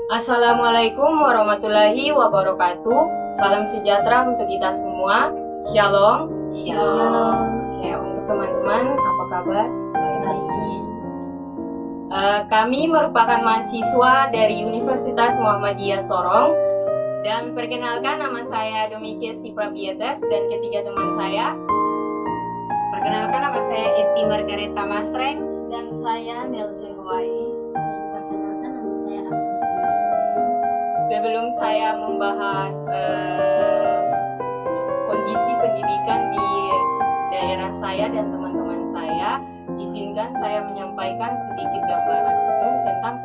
Assalamualaikum warahmatullahi wabarakatuh. Salam sejahtera untuk kita semua. Shalom. Shalom. Oke, untuk teman-teman, apa kabar? Baik. Kami merupakan mahasiswa dari Universitas Muhammadiyah Sorong. Dan perkenalkan, nama saya Domike Siprabieters dan ketiga teman saya. Perkenalkan, nama saya Eti Margareta Mastreng dan saya Nelze Hawaii. Perkenalkan, nama saya Agnes. Sebelum saya membahas kondisi pendidikan di daerah saya dan teman-teman saya, izinkan saya menyampaikan sedikit gambaran umum tentang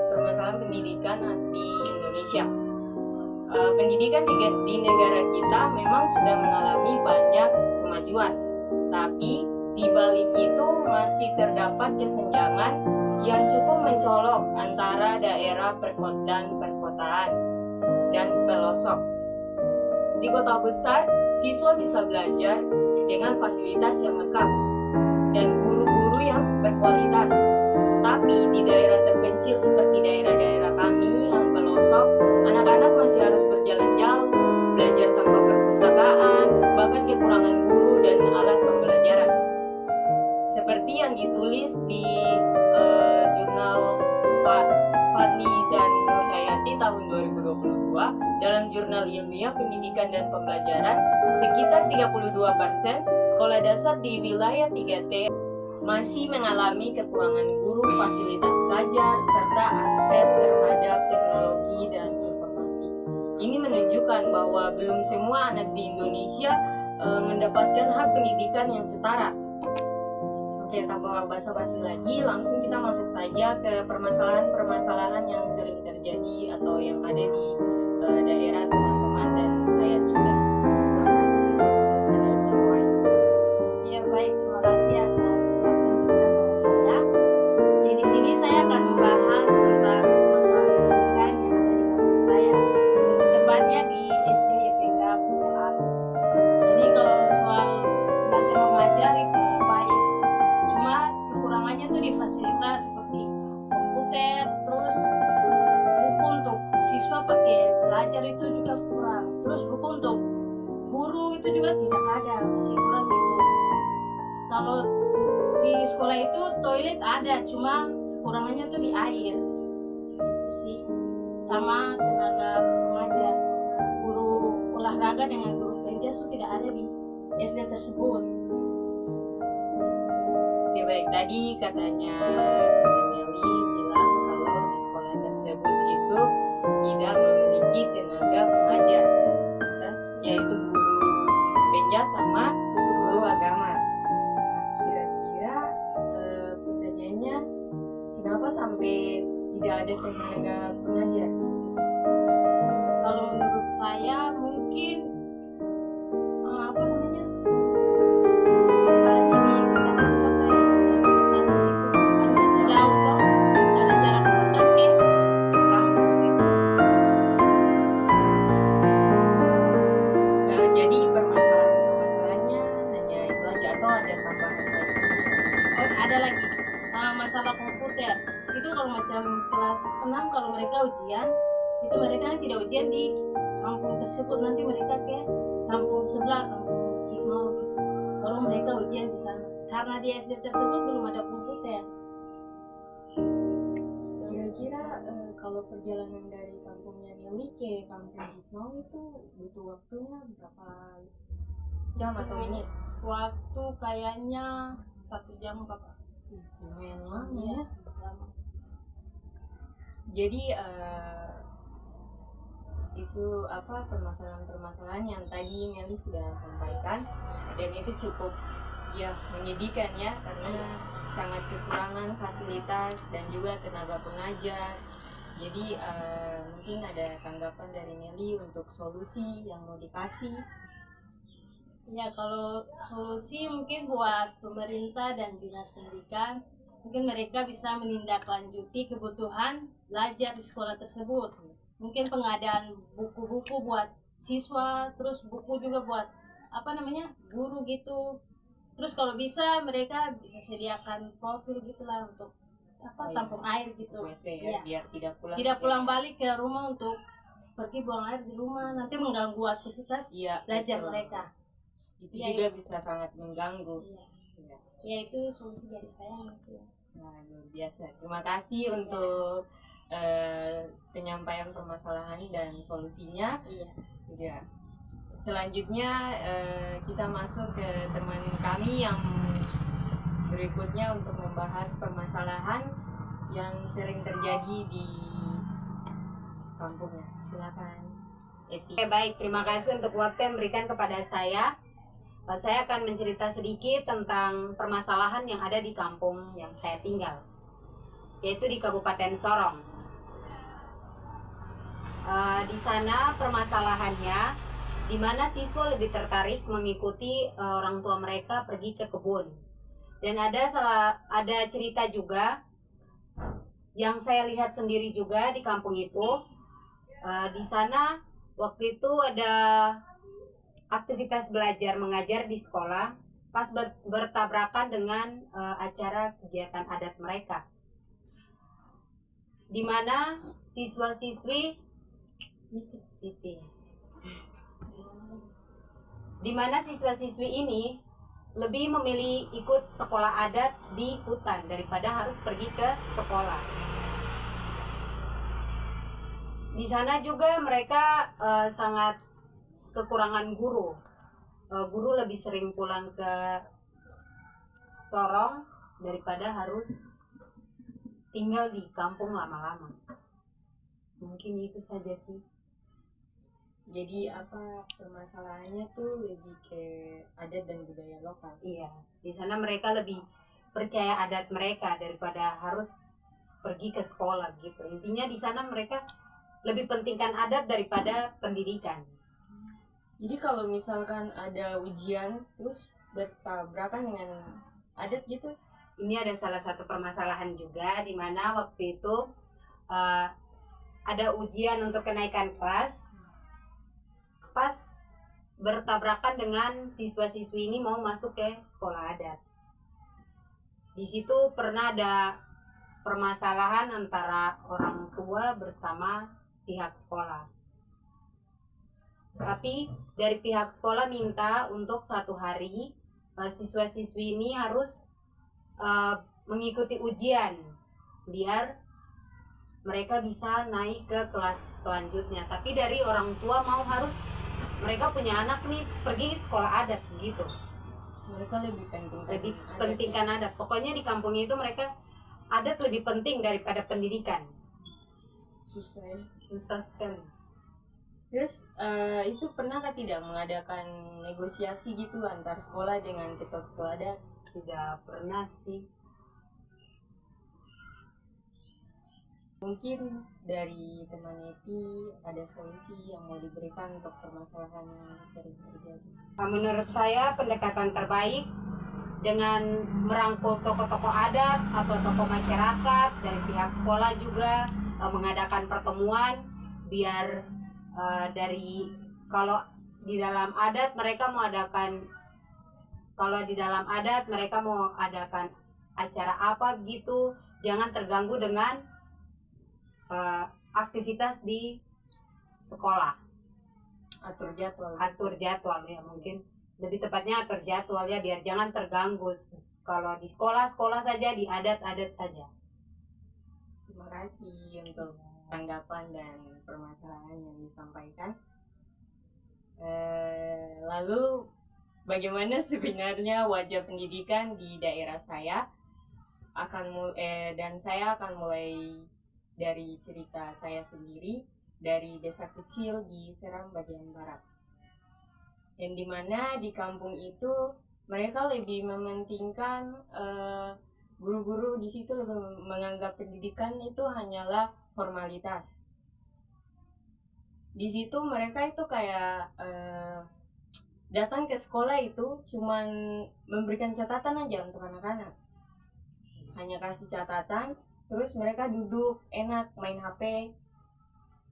permasalahan pendidikan di Indonesia. Pendidikan di negara kita memang sudah mengalami banyak kemajuan, tapi di balik itu masih terdapat kesenjangan yang cukup mencolok antara daerah perkotaan dan pelosok. Di kota besar, siswa bisa belajar dengan fasilitas yang lengkap dan guru-guru yang berkualitas. Tapi di daerah terpencil seperti daerah-daerah kami yang pelosok, anak-anak masih harus berjalan jauh, belajar tanpa perpustakaan, bahkan kekurangan guru dan alat pembelajaran. Seperti yang ditulis di jurnal Fadli dan Nurhayati tahun 2022 dalam jurnal ilmiah pendidikan dan pembelajaran, sekitar 32% sekolah dasar di wilayah 3T masih mengalami kekurangan guru, fasilitas belajar, serta akses terhadap teknologi dan informasi. Ini menunjukkan bahwa belum semua anak di Indonesia mendapatkan hak pendidikan yang setara. Oke, tanpa basa-basi lagi, langsung kita masuk saja ke permasalahan-permasalahan yang sering terjadi atau yang ada di daerah teman-teman dan saya tinggal. Selamat untuk Nusa dan Ya baik, terima kasih atas waktu yang diberikan kepada saya. Jadi di sini saya akan membahas tentang masalah pendidikan yang ada di kampus saya. Lebih tepatnya di SD EPK Bukal Alus. Jadi kalau soal belajar mengajar itu baik, cuma kekurangannya tuh di fasilitas seperti komputer, terus buku untuk siswa pakai belajar itu juga kurang, terus buku untuk guru itu juga tidak ada, masih kurang gitu. Kalau di sekolah itu toilet ada, cuma kekurangannya tuh di air itu sih, sama tenaga pengajar, guru olahraga dengan guru penjas itu tidak ada di SD tersebut. Oke, baik, tadi katanya Nelly bilang kalau di sekolah tersebut itu tidak memiliki tenaga pengajar, yaitu guru penjas sama guru agama. Nah, kira-kira pertanyaannya, kenapa sampai tidak ada tenaga pengajar di situ? Kalau menurut saya mungkin masalahnya di kita tempat transportasi itu karena jauh toh, ada jarak kota ke kampung gitu. Jadi permasalahannya hanya itu aja atau ada tambahan lagi? Oh, ada lagi masalah komputer itu. Kalau macam kelas 6 kalau mereka ujian itu mereka tidak ujian di kampung tersebut, nanti mereka ke kampung sebelah, kampung Cimau gitu, baru mereka ujian di sana karena di SD tersebut belum ada komputer. Kira-kira kalau perjalanan dari kampungnya Nelly ke kampung Jitmau itu butuh waktunya berapa jam atau menit? Waktu kayaknya 1 jam Bapak. Lumayan lama ya. Lama. Jadi itu permasalahan-permasalahan yang tadi Nelly sudah sampaikan, dan itu cukup menyedihkan ya, karena sangat kekurangan fasilitas dan juga tenaga pengajar. Jadi mungkin ada tanggapan dari Nelly untuk solusi yang mau dikasih. Ya, kalau solusi mungkin buat pemerintah dan dinas pendidikan, mungkin mereka bisa menindaklanjuti kebutuhan belajar di sekolah tersebut. Mungkin pengadaan buku-buku buat siswa, terus buku juga buat guru gitu. Terus kalau bisa mereka bisa sediakan profil gitulah untuk apa Oh, iya. tampung air gitu. WC ya, Iya. biar tidak pulang. Tidak pulang balik ke rumah untuk pergi buang air di rumah, nanti mengganggu aktivitas Iya, belajar betul. mereka. Itu Iya, juga iya. bisa sangat mengganggu. Iya. Iya. Ya itu solusi dari saya gitu. Nah, luar biasa. Terima kasih untuk penyampaian permasalahan dan solusinya. Iya. Ya. Selanjutnya kita masuk ke teman kami yang berikutnya untuk membahas permasalahan yang sering terjadi di kampungnya. Silakan, Eti. Oke, baik, terima kasih untuk waktu yang berikan kepada saya. Saya akan mencerita sedikit tentang permasalahan yang ada di kampung yang saya tinggal, yaitu di Kabupaten Sorong. Di sana permasalahannya, di mana siswa lebih tertarik mengikuti orang tua mereka pergi ke kebun. Dan ada cerita juga yang saya lihat sendiri juga di kampung itu. Di sana waktu itu ada aktivitas belajar mengajar di sekolah, pas bertabrakan dengan acara kegiatan adat mereka, di mana siswa-siswi ini lebih memilih ikut sekolah adat di hutan daripada harus pergi ke sekolah. Di sana juga mereka sangat kekurangan guru. Guru lebih sering pulang ke Sorong daripada harus tinggal di kampung lama-lama. Mungkin itu saja sih. Jadi apa permasalahannya tuh lebih ke adat dan budaya lokal. Iya, di sana mereka lebih percaya adat mereka daripada harus pergi ke sekolah gitu. Intinya di sana mereka lebih pentingkan adat daripada pendidikan. Jadi kalau misalkan ada ujian terus bertabrakan dengan adat gitu. Ini ada salah satu permasalahan juga di mana waktu itu ada ujian untuk kenaikan kelas. Pas bertabrakan dengan siswa-siswi ini mau masuk ke sekolah adat. Di situ pernah ada permasalahan antara orang tua bersama pihak sekolah. Tapi dari pihak sekolah minta untuk 1 hari siswa-siswi ini harus mengikuti ujian biar mereka bisa naik ke kelas selanjutnya. Tapi dari orang tua mau harus mereka punya anak nih pergi sekolah adat gitu. Mereka lebih pentingkan adat. Pokoknya di kampung itu mereka adat lebih penting daripada pendidikan. Susah ya. Susah sekali. Terus itu pernahkah tidak mengadakan negosiasi gitu antar sekolah dengan ketua-ketua adat? Tidak pernah sih. Mungkin dari teman Eti ada solusi yang mau diberikan untuk permasalahan yang sering terjadi. Menurut saya pendekatan terbaik dengan merangkul tokoh-tokoh adat atau tokoh masyarakat dari pihak sekolah juga mengadakan pertemuan biar dari kalau di dalam adat mereka mau adakan acara apa gitu, jangan terganggu dengan aktivitas di sekolah. Atur jadwal Ya, mungkin lebih tepatnya atur jadwal ya, biar jangan terganggu. Kalau di sekolah saja, di adat saja. Terima kasih untuk tanggapan dan permasalahan yang disampaikan. Lalu bagaimana sebenarnya wajah pendidikan di daerah saya? Dan saya akan mulai dari cerita saya sendiri dari desa kecil di Seram bagian barat. Yang dimana di kampung itu mereka lebih mementingkan guru-guru di situ lebih menganggap pendidikan itu hanyalah formalitas. Di situ mereka itu kayak datang ke sekolah itu cuman memberikan catatan aja untuk anak-anak. Hanya kasih catatan, terus mereka duduk enak main HP,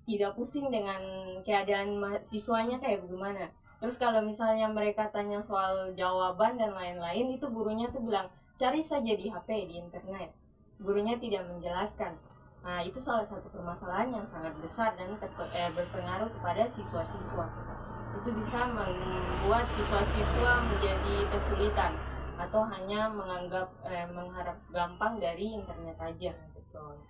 tidak pusing dengan keadaan siswanya kayak bagaimana. Terus kalau misalnya mereka tanya soal jawaban dan lain-lain, itu gurunya tuh bilang cari saja di HP, di internet. gurunya tidak menjelaskan. Nah, itu salah satu permasalahan yang sangat besar dan berpengaruh kepada siswa-siswa. Itu bisa membuat siswa-siswa menjadi kesulitan atau hanya mengharap gampang dari internet aja. Betul.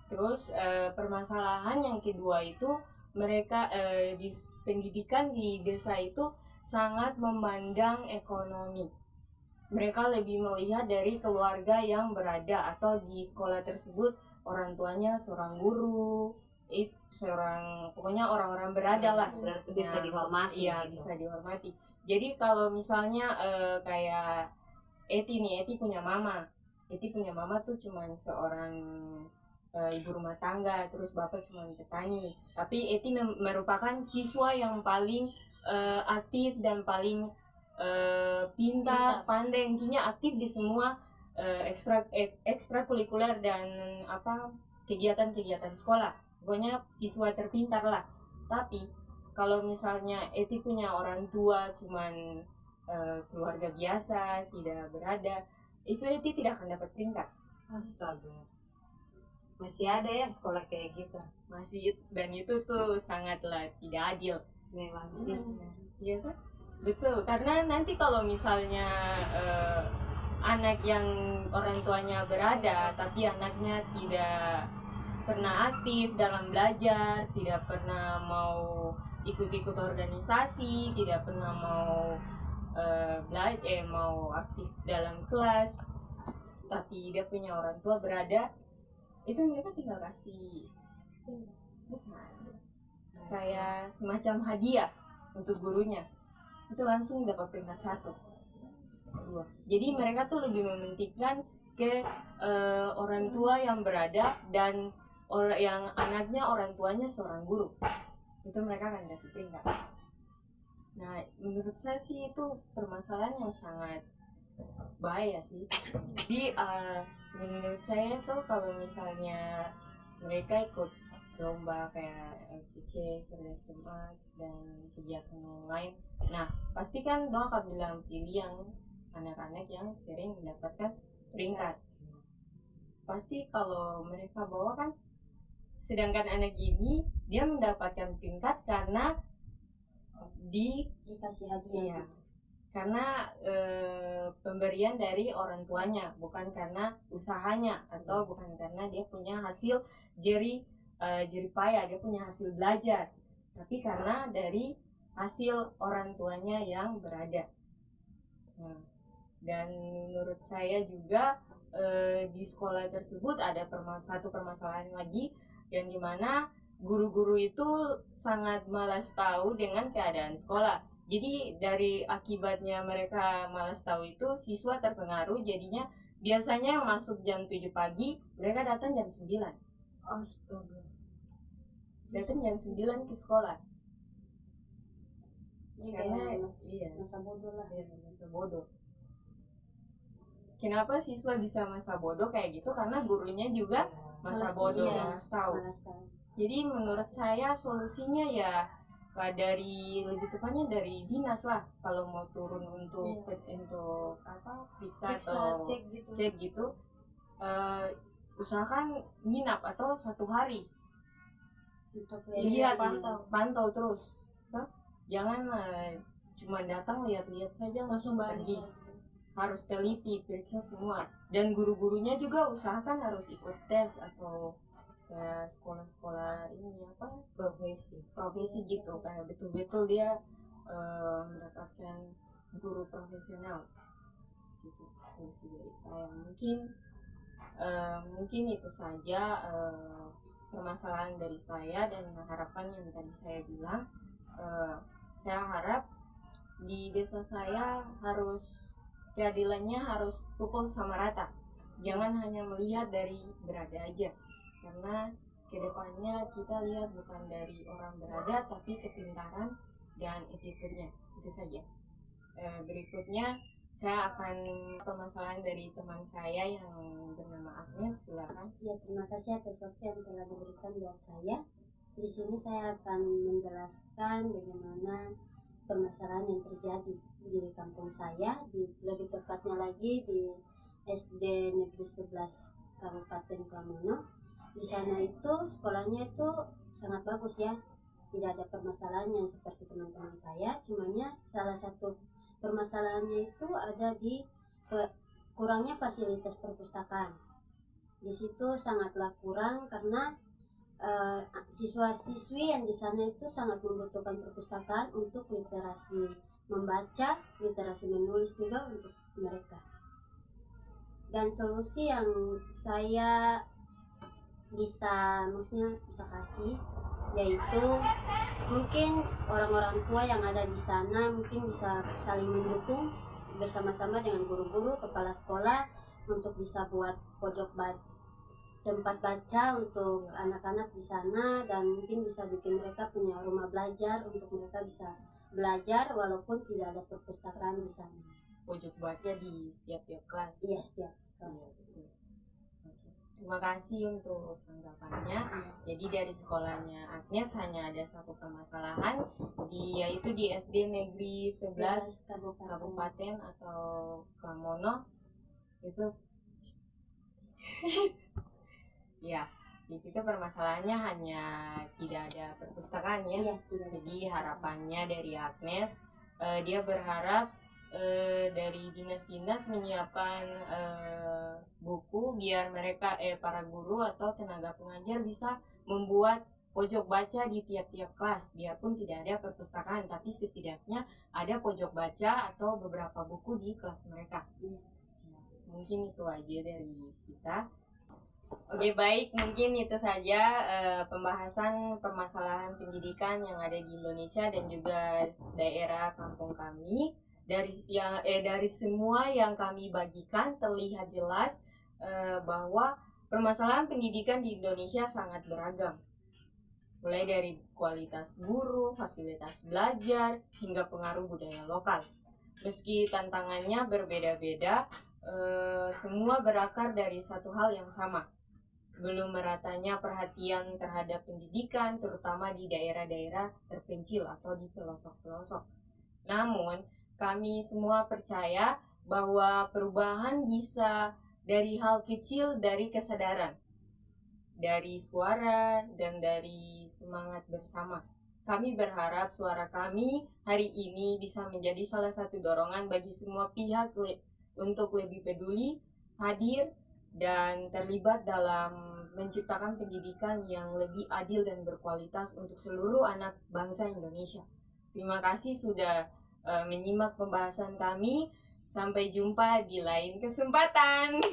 Terus permasalahan yang kedua itu mereka di pendidikan di desa itu sangat memandang ekonomi. Mereka lebih melihat dari keluarga yang berada atau di sekolah tersebut orang tuanya seorang guru, pokoknya orang-orang berada lah. Berarti bisa Nah, dihormati. Iya, gitu. bisa dihormati. Jadi kalau misalnya kayak Eti punya mama. Eti punya mama tuh cuman seorang ibu rumah tangga, terus bapak cuma petani. Tapi Eti merupakan siswa yang paling aktif dan paling pintar, pandai, intinya aktif di semua ekstrakurikuler dan kegiatan-kegiatan sekolah. Pokoknya siswa terpintar lah. Tapi kalau misalnya Eti punya orang tua cuman keluarga biasa, tidak berada, itu Eti tidak akan dapat peringkat. Astaga. Masih ada ya sekolah kayak gitu. Masih, dan itu tuh sangatlah tidak adil. Memang sih. Iya kan? Betul, karena nanti kalau misalnya anak yang orang tuanya berada tapi anaknya tidak pernah aktif dalam belajar, tidak pernah mau ikut-ikut organisasi, tidak pernah mau mau aktif dalam kelas, tapi dia punya orang tua berada, itu mereka tinggal kasih kayak semacam hadiah untuk gurunya, itu langsung dapat peringkat 1, 2. Jadi mereka tuh lebih mementingkan ke orang tua yang berada dan orang yang anaknya orang tuanya seorang guru, itu mereka akan kasih peringkat. Nah, menurut saya sih itu permasalahan yang sangat bahaya sih. Jadi menurut saya tuh kalau misalnya mereka ikut lomba kayak LCC, cerdas cermat, dan kegiatan yang lain, nah pasti kan dong akan bilang pilih yang anak-anak yang sering mendapatkan peringkat. Pasti kalau mereka bawa kan, sedangkan anak ini dia mendapatkan peringkat karena dikasih hadiah. iya, karena pemberian dari orang tuanya, bukan karena usahanya atau bukan karena dia punya hasil jerih payah, dia punya hasil belajar, tapi karena dari hasil orang tuanya yang berada. Nah, dan menurut saya juga di sekolah tersebut ada satu permasalahan lagi, yang dimana guru-guru itu sangat malas tahu dengan keadaan sekolah. Jadi dari akibatnya mereka malas tahu itu, siswa terpengaruh, jadinya biasanya masuk jam 7 pagi, mereka datang jam 9. Astaga. Datang jam 9 ke sekolah. Ini Karena kayak masa bodoh lah. ya, masa bodoh. Kenapa siswa bisa masa bodoh kayak gitu? Karena gurunya juga masa bodoh, iya, malas tahu. malas tahu. Jadi menurut saya solusinya ya lebih tepatnya dari dinas lah, kalau mau turun untuk periksa atau cek gitu, usahakan nginap atau 1 hari, Untuk lihat, pantau terus. Jangan cuma datang lihat-lihat saja langsung pergi, harus teliti, periksa semua. Dan guru-gurunya juga usahakan harus ikut tes atau kayak sekolah-sekolah ini profesi gitu, kayak betul-betul dia mendapatkan guru profesional gitu. Solusi dari saya mungkin itu saja permasalahan dari saya dan harapan yang tadi saya bilang. Saya harap di desa saya harus keadilannya harus pukul sama rata, jangan hanya melihat dari berada aja, karena kedepannya kita lihat bukan dari orang berada tapi kepintaran dan attitude-nya. Itu saja. Berikutnya saya akan permasalahan dari teman saya yang bernama Agnes, silakan. Ya, terima kasih atas waktu yang telah diberikan buat saya. Di sini saya akan menjelaskan bagaimana permasalahan yang terjadi di kampung saya, lebih tepatnya lagi di SD Negeri 11 Kabupaten Klamono. Di sana itu sekolahnya itu sangat bagus ya, tidak ada permasalahannya seperti teman-teman saya. Cumanya salah satu permasalahannya itu ada di kurangnya fasilitas perpustakaan. Di situ sangatlah kurang karena siswa-siswi yang di sana itu sangat membutuhkan perpustakaan untuk literasi membaca, literasi menulis juga untuk mereka. Dan solusi yang saya bisa kasih yaitu mungkin orang-orang tua yang ada di sana mungkin bisa saling mendukung bersama-sama dengan guru-guru, kepala sekolah untuk bisa buat tempat baca untuk anak-anak di sana, dan mungkin bisa bikin mereka punya rumah belajar untuk mereka bisa belajar walaupun tidak ada perpustakaan di sana. Pojok baca di setiap kelas. Iya, setiap kelas. Oke. Terima kasih untuk tanggapannya. Jadi dari sekolahnya Agnes hanya ada satu permasalahan, yaitu di SD Negeri 11 Kabupaten atau Klamono itu. Ya, di situ permasalahannya hanya tidak ada perpustakaan ya. Iya, tidak ada Jadi perpustakaan. harapannya dari Agnes, dia berharap dari dinas-dinas menyiapkan buku biar mereka para guru atau tenaga pengajar bisa membuat pojok baca di tiap-tiap kelas, biarpun tidak ada perpustakaan, tapi setidaknya ada pojok baca atau beberapa buku di kelas mereka. Iya. Mungkin itu aja dari kita. Oke, baik, mungkin itu saja pembahasan permasalahan pendidikan yang ada di Indonesia dan juga daerah kampung kami. Dari semua yang kami bagikan terlihat jelas bahwa permasalahan pendidikan di Indonesia sangat beragam. Mulai dari kualitas guru, fasilitas belajar, hingga pengaruh budaya lokal. Meski tantangannya berbeda-beda, semua berakar dari satu hal yang sama. Belum meratanya perhatian terhadap pendidikan, terutama di daerah-daerah terpencil atau di pelosok-pelosok. Namun, kami semua percaya bahwa perubahan bisa dari hal kecil, dari kesadaran, dari suara, dan dari semangat bersama. Kami berharap suara kami hari ini bisa menjadi salah satu dorongan bagi semua pihak untuk lebih peduli, hadir, dan terlibat dalam menciptakan pendidikan yang lebih adil dan berkualitas untuk seluruh anak bangsa Indonesia. Terima kasih sudah menyimak pembahasan kami. Sampai jumpa di lain kesempatan.